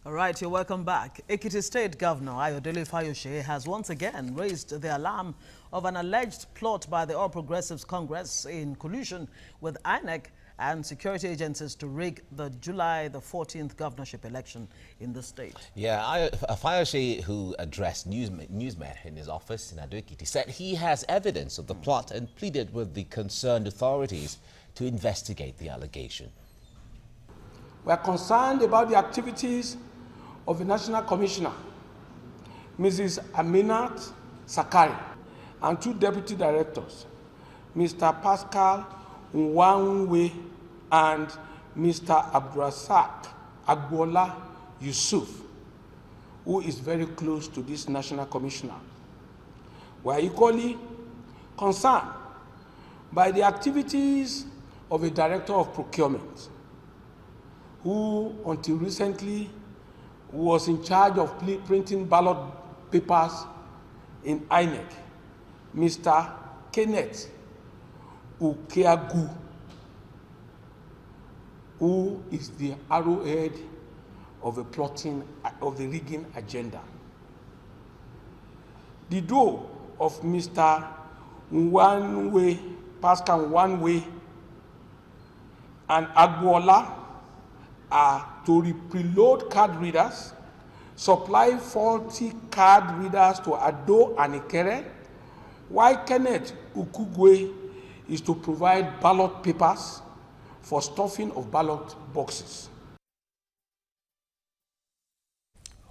All right, you're welcome back. Ekiti State Governor Ayodele Fayose has once again raised the alarm of an alleged plot by the All Progressives Congress in collusion with INEC and security agencies to rig the July the 14th governorship election in the state. Yeah, Fayose, who addressed newsmen in his office in Ekiti, said he has evidence of the plot and pleaded with the concerned authorities to investigate the allegation. We are concerned about the activities of the National Commissioner, Mrs. Aminat Sakari, and two deputy directors, Mr. Pascal Nwanwe and Mr. Abdurasak Agbola Yusuf, who is very close to this National Commissioner. We are equally concerned by the activities of a director of procurement, who until recently was in charge of printing ballot papers in INEC, Mr. Kenneth Ukeagu, who is the arrowhead of the rigging agenda. The duo of Mr. Nwanwe, Pascal Nwanwe, and Agbola are to preload card readers, supply faulty card readers to Ado and Ikere, while Kenneth Ukugwe is to provide ballot papers for stuffing of ballot boxes.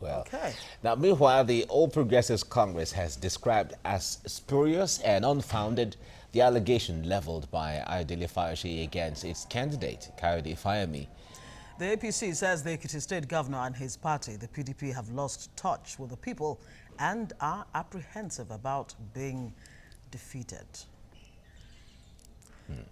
Well, okay. Now, meanwhile, the All Progressives Congress has described as spurious and unfounded the allegation leveled by Ayodele Fayose against its candidate, Kayode Fayemi. The APC says the Ekiti State Governor and his party, the PDP, have lost touch with the people and are apprehensive about being defeated.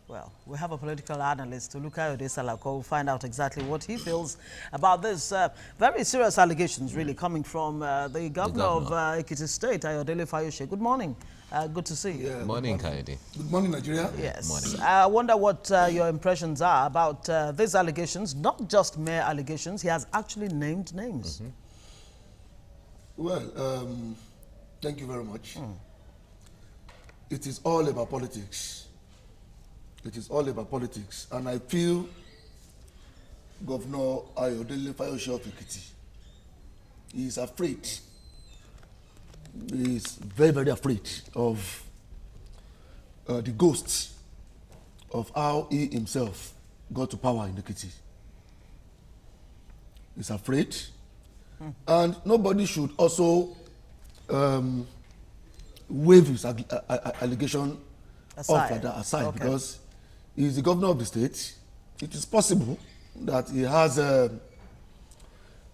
Well, we have a political analyst, Olukayode Salako, who will find out exactly what he feels about this very serious allegations really coming from the governor of Ekiti State, Ayodele Fayose. Good morning. Good to see you. Yeah, Good morning, Kayode. Good morning, Nigeria. Yes. Morning. I wonder what your impressions are about these allegations, not just mere allegations. He has actually named names. Well, thank you very much. It is all about politics. It is all about politics. And I feel Governor Ayodele Fayose of Ekiti, he is afraid. He is very, very afraid of the ghosts of how he himself got to power in Ekiti. He's afraid. And nobody should also wave his allegation off like that aside, because he is the governor of the state. It is possible that he has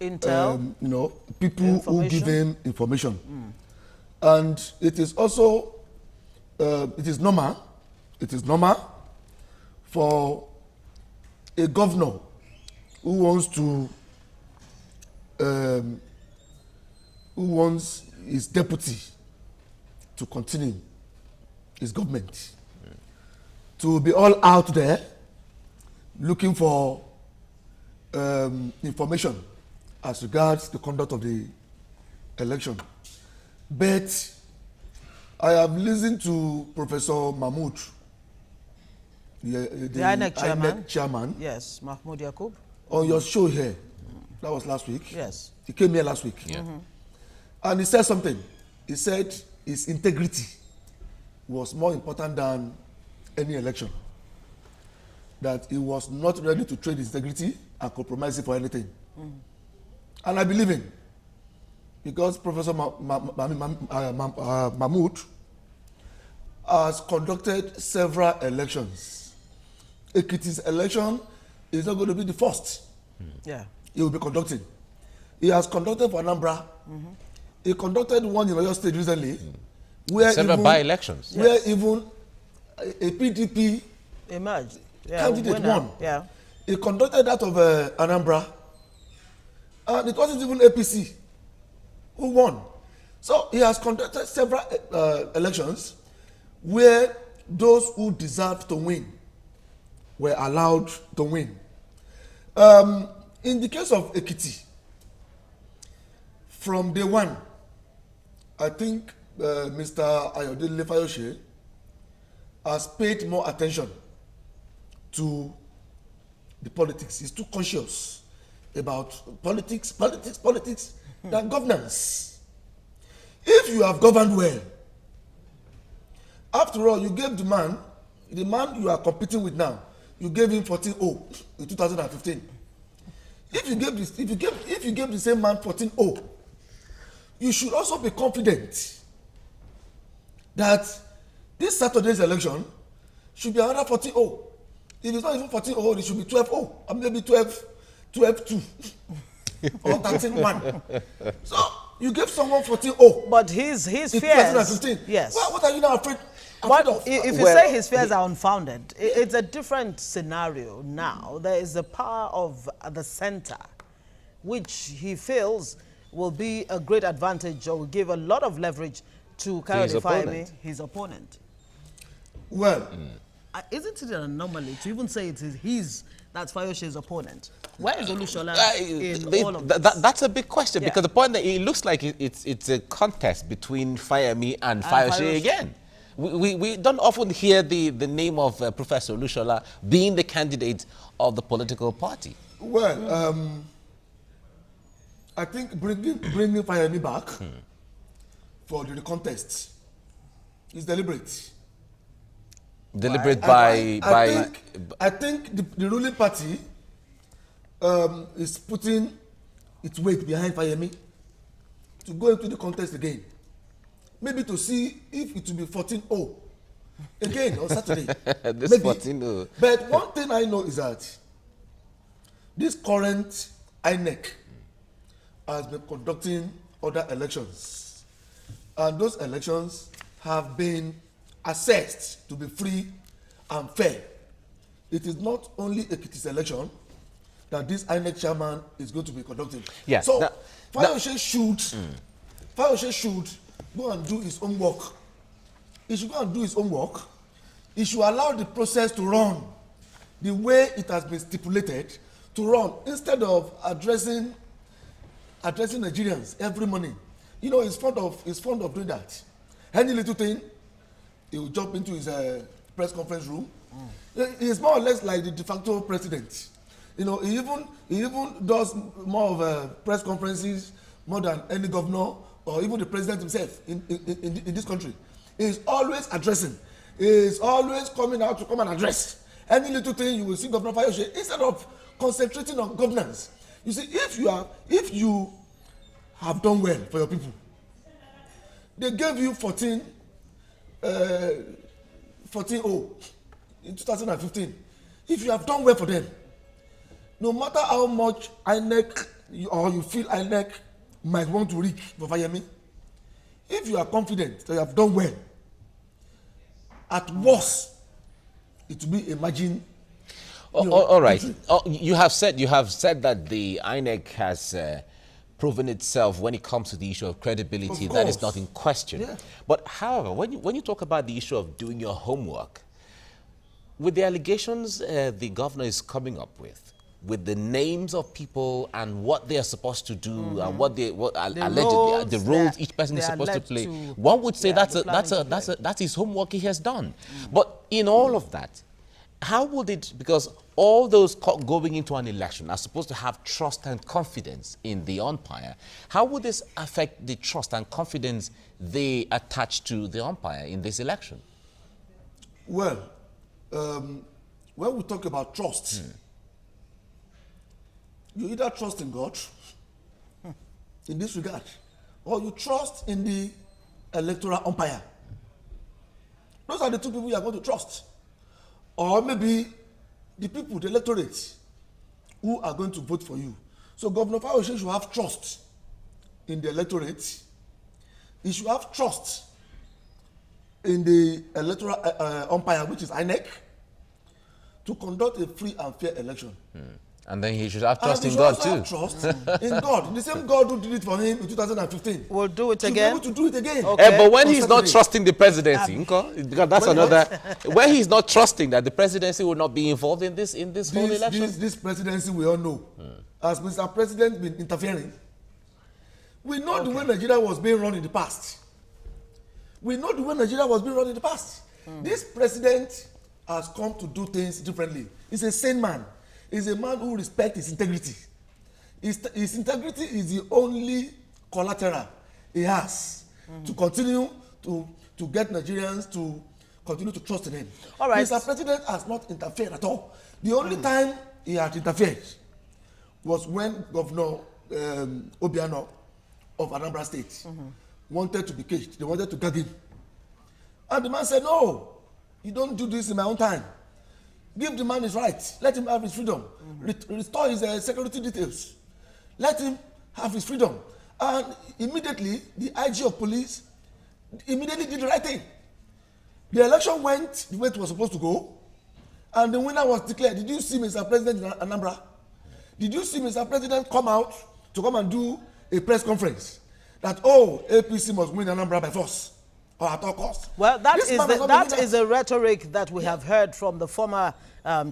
Intel, people who give him information. And it is also it is normal for a governor who wants his deputy to continue his government to be all out there looking for information as regards the conduct of the election. But I have listened to Professor Mahmoud, the INEC chairman. Yes, Mahmoud Yakub. On your show here. That was last week. Yes. He came here last week. Yeah. And he said something. He said his integrity was more important than any election. That he was not ready to trade his integrity and compromise it for anything. And I believe him. Because Professor Mahmoud has conducted several elections. Ekiti's election is not going to be the first. Yeah. He will be conducting. He has conducted for Anambra. He conducted one in Oyo State recently, where several by-elections. Where even a PDP emerged. Candidate won. Yeah. He conducted that of Anambra, and it wasn't even APC who won. So he has conducted several elections where those who deserved to win were allowed to win. In the case of Ekiti, from day one, I think Mr. Ayodele Fayose has paid more attention to the politics. He's too conscious about politics than governance. If you have governed well, after all, you gave the man you are competing with now, you gave him 14-0 in 2015. If you gave the same man 14-0, you should also be confident that this Saturday's election should be another 14-0. If it's not even 14-0, it should be 12-0, or maybe 12-2 or 13-1. So you gave someone 14-0. But his fears, 2015. yes. Well, what are you now afraid of? If you say his fears are unfounded, it's a different scenario now. There is the power of the center, which he feels will be a great advantage or will give a lot of leverage to Kayode his opponent. Well, isn't it an anomaly to even say it is that's Fayose's opponent? Where is Olushola in all of this? That's a big question, because the point that it looks like it's a contest between Fayemi and Fayose again. We don't often hear the name of Professor Olushola being the candidate of the political party. Well, I think bringing Fayemi back for the contest is deliberate. Deliberate I think the ruling party is putting its weight behind Fayemi to go into the contest again. Maybe to see if it will be 14-0 again on Saturday. This 14-0. But one thing I know is that this current INEC has been conducting other elections, and those elections have been assessed to be free and fair. It is not only Ekiti's election that this INEC chairman is going to be conducting. Yeah, so Fayose should go and do his own work. He should go and do his own work. He should allow the process to run the way it has been stipulated to run, instead of addressing Nigerians every morning. You know, he's fond of doing that. Any little thing, he will jump into his press conference room. He's more or less like the de facto president. You know, he even does more of press conferences more than any governor or even the president himself in this country. He's always addressing. He's always coming out to come and address. Any little thing, you will see Governor Fayose, instead of concentrating on governance. You see, if you have done well for your people, they gave you 14-0 in 2015. If you have done well for them, no matter how much INEC or you feel INEC might want to rig for Fayemi, if you are confident that you have done well, at worst, it will be a margin. All right. You have said that the INEC has proven itself when it comes to the issue of credibility. That is not in question. Yeah. But however, when you talk about the issue of doing your homework, with the allegations the governor is coming up with the names of people and what they are supposed to do and what allegedly the roles each person is supposed to play, one would say that's his homework he has done. But in all of that, how would it, because all those going into an election are supposed to have trust and confidence in the umpire, how would this affect the trust and confidence they attach to the umpire in this election? Well, when we talk about trust, you either trust in God in this regard, or you trust in the electoral umpire. Those are the two people you are going to trust. Or maybe the people, the electorate, who are going to vote for you. So Governor Fayose should have trust in the electorate. He should have trust in the electoral umpire, which is INEC, to conduct a free and fair election. And then he should have trust in God too. Trust in God. The same God who did it for him in 2015. We'll do it again. Be able to do it again. Okay. But when he's not trusting the presidency, because that's another. When he's not trusting that the presidency will not be involved in this whole election. This presidency, we all know, has Mr. President been interfering? We know the way Nigeria was being run in the past. This president has come to do things differently. He's a sane man. He's a man who respects his integrity. His integrity is the only collateral he has to continue to get Nigerians to continue to trust in him. All right. Mr. President has not interfered at all. The only time he had interfered was when Governor Obiano of Anambra State wanted to be caged. They wanted to gag him. And the man said, no, you don't do this in my own time. Give the man his rights. Let him have his freedom. Restore his security details. Let him have his freedom. And immediately, the IG of police immediately did the right thing. The election went the way it was supposed to go, and the winner was declared. Did you see Mr. President in Anambra? Did you see Mr. President come out to come and do a press conference that, oh, APC must win Anambra by force or at all costs? Well, that is a rhetoric that we have heard from the former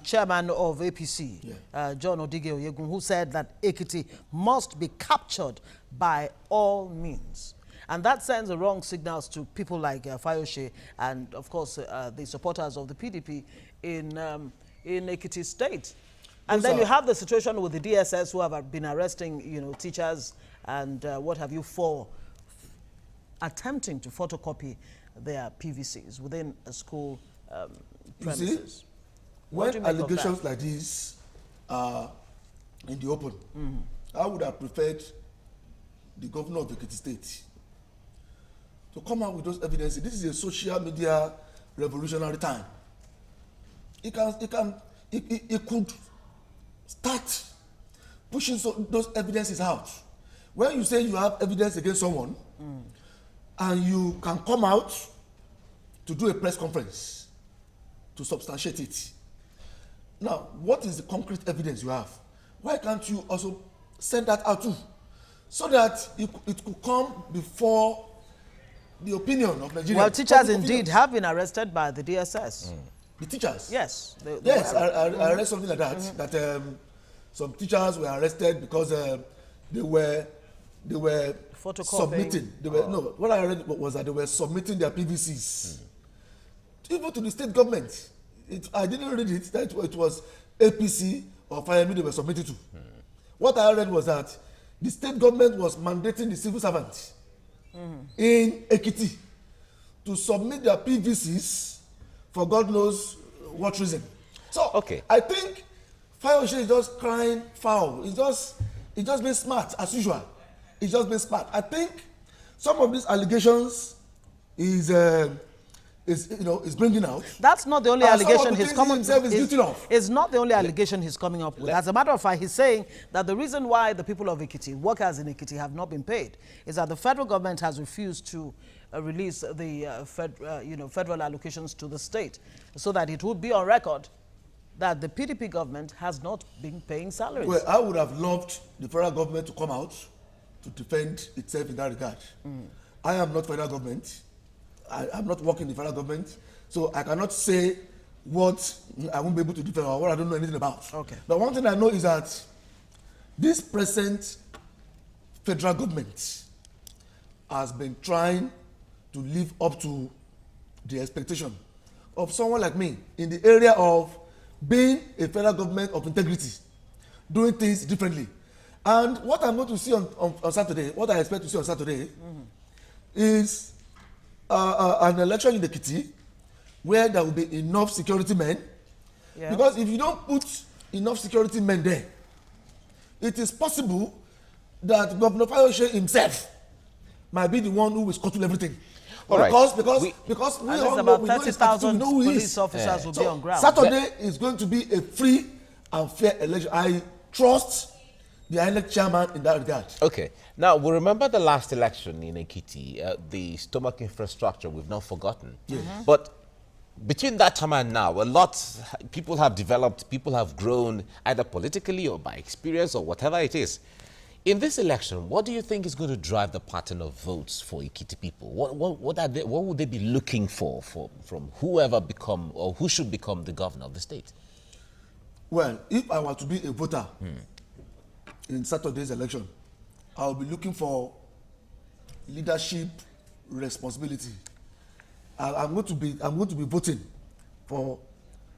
chairman of APC, John Odige Oyegun, who said that Ekiti must be captured by all means. And that sends the wrong signals to people like Fayose and, of course, the supporters of the PDP in Ekiti State. And then you have the situation with the DSS who have been arresting, teachers and what have you for attempting to photocopy their PVCs within a school premises. You see, when allegations like this are in the open, I would have preferred the governor of Ekiti State to come out with those evidences. This is a social media revolutionary time. It could start pushing those evidences out. When you say you have evidence against someone, and you can come out to do a press conference to substantiate it. Now, what is the concrete evidence you have? Why can't you also send that out too? So that it could come before the opinion of Nigeria. Well, teachers indeed have been arrested by the DSS. The teachers? Yes. Yes, I read something like that. That some teachers were arrested because they were submitting. No, what I read was that they were submitting their PVCs even to the state government. I didn't read it that it was APC or FIME they were submitted to. What I read was that the state government was mandating the civil servants in Ekiti to submit their PVCs for God knows what reason. So I think Fayose is just crying foul. It's just being smart as usual. It's just being smart. I think some of these allegations is bringing out. That's not the only allegation he's coming himself is guilty of. It's not the only allegation he's coming up with. As a matter of fact, he's saying that the reason why the people of Ekiti, workers in Ekiti, have not been paid is that the federal government has refused to release the federal allocations to the state, so that it would be on record that the PDP government has not been paying salaries. Well, I would have loved the federal government to come out to defend itself in that regard. I am not federal government. I'm not working in the federal government, so I cannot say what I won't be able to defend or what I don't know anything about. Okay. But one thing I know is that this present federal government has been trying to live up to the expectation of someone like me in the area of being a federal government of integrity, doing things differently. And what I'm going to see on Saturday, what I expect to see on Saturday, is an election in Ekiti where there will be enough security men. Yeah. Because if you don't put enough security men there, it is possible that Governor Fayose himself might be the one who will scuttle everything. Because we all know, about 30,000 police officers will be on ground. Saturday is going to be a free and fair election. I trust the INEC chairman in that regard. Okay. Now, we remember the last election in Ekiti, the stomach infrastructure, we've not forgotten. Yes. But between that time and now, people have developed, people have grown, either politically or by experience or whatever it is. In this election, what do you think is going to drive the pattern of votes for Ekiti people? What would they be looking for from whoever become or who should become the governor of the state? Well, if I were to be a voter in Saturday's election, I'll be looking for leadership responsibility. I'm going to be voting for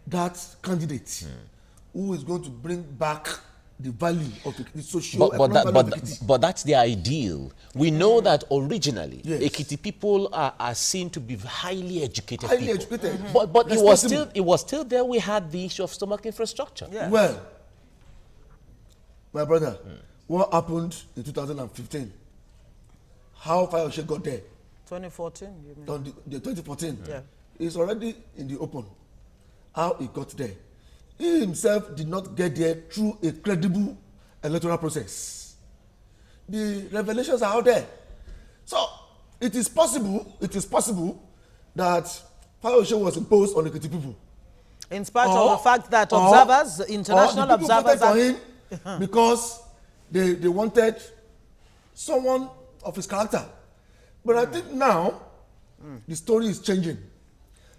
that candidate who is going to bring back the value of the socio-economic value of Ekiti. But that's the ideal. We know that originally, Yes. Ekiti people are seen to be highly educated Highly people. educated. But it was still there. We had the issue of stomach infrastructure. Yeah. Well, my brother, what happened in 2015? How Fayose got there? 2014, you mean? On the 2014. Yeah. It's already in the open. How he got there? He himself did not get there through a credible electoral process. The revelations are out there. So it is possible that Fayose was imposed on the Ekiti people. In spite of the fact that observers, international or the people observers, voted for him because they wanted someone of his character. But I think now the story is changing,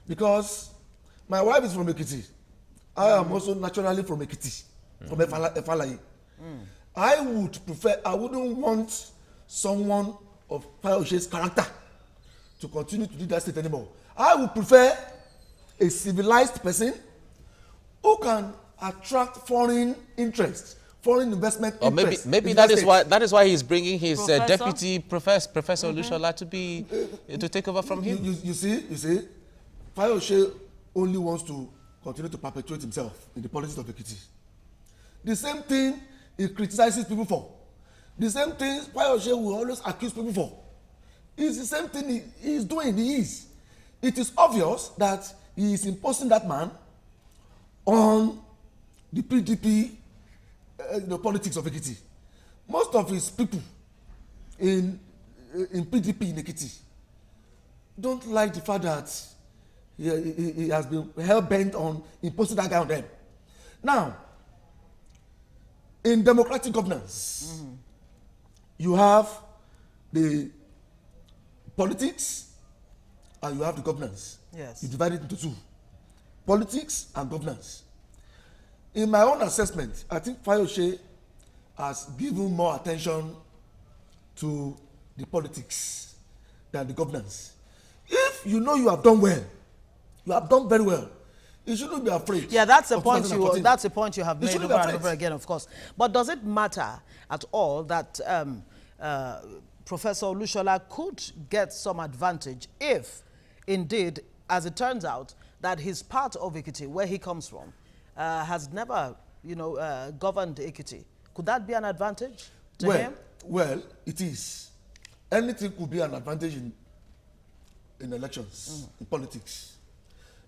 because my wife is from Ekiti. I am also naturally from Ekiti, from Efalaye. I wouldn't want someone of Fayose's character to continue to do that state anymore. I would prefer a civilized person who can attract foreign interest, foreign investment Or interest. maybe in that is state. why he's bringing his Professor? deputy Professor Olushola to take over from him. You see, Fayose only wants to continue to perpetuate himself in the politics of Ekiti. The same thing he criticizes people for. The same thing Fayose will always accuse people for. It's the same thing he is doing. It is obvious that he is imposing that man on the PDP, the politics of Ekiti. Most of his people in PDP in Ekiti don't like the fact that he has been hell-bent on imposing that guy on them. Now, in democratic governance, you have the politics and you have the governance. Yes. You divide it into two: politics and governance. In my own assessment, I think Fayose has given more attention to the politics than the governance. If you know you have done well, you have done very well, you shouldn't be afraid. Yeah, that's a of point 2014. that's a point you have You made shouldn't over be and afraid. over again, of course. But does it matter at all that Professor Olushola could get some advantage if, indeed, as it turns out, that his part of Ekiti, where he comes from, has never, governed Ekiti? Could that be an advantage to him? Well, it is. Anything could be an advantage in elections, in politics.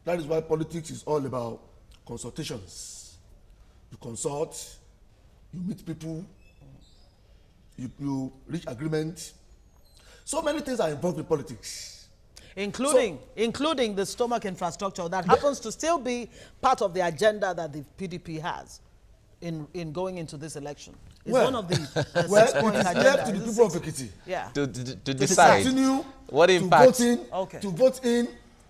That is why politics is all about consultations. You consult, you meet people, you reach agreement. So many things are involved in politics. Including the stomach infrastructure that happens to still be part of the agenda that the PDP has in going into this election. It's one of the 6-point it is agenda. left to the people of Ekiti Yeah. To to decide continue what to impact. vote in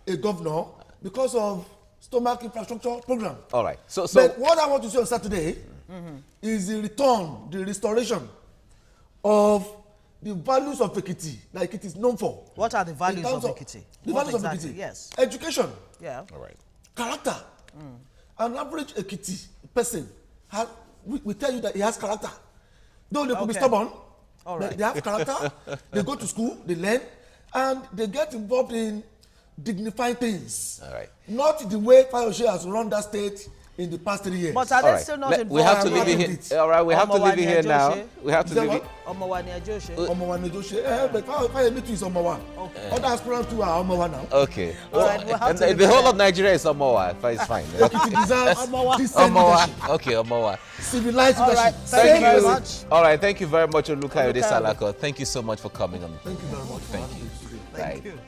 a governor because of stomach infrastructure program. All right. But what I want to say on Saturday is the restoration of the values of Ekiti, like it is known for. What are the values In of terms Ekiti? The What values exactly? of Ekiti. Yes. Education, Yeah. All right. character. An average Ekiti person, we tell you that he has character. Though they could be stubborn, All but right. they have character. They go to school, they learn, and they get involved in dignifying things. All right. Not the way Fayose has run that state in the past 3 years. But are All they right. still not involved? We have to I'm leave it not here. indeed. All right. We have to leave it here now. We have to Is that leave it. what? Omowani Ajoshe. Omowa Nejoshe, but Fayose too is Omowa. Other aspirants too are Omowa now. Okay. All right, we'll have And to leave the it whole there. of Nigeria is Omowa. It's fine. Ekiti deserves Omowa. decent leadership, Omowa. Okay, Omowa. civilized All leadership. right. Thank you very much. All right. Thank you very much, Olukayode Olukayode. Salako. Thank you so much for coming on. Thank you very much. Thank you. Thank Bye. you.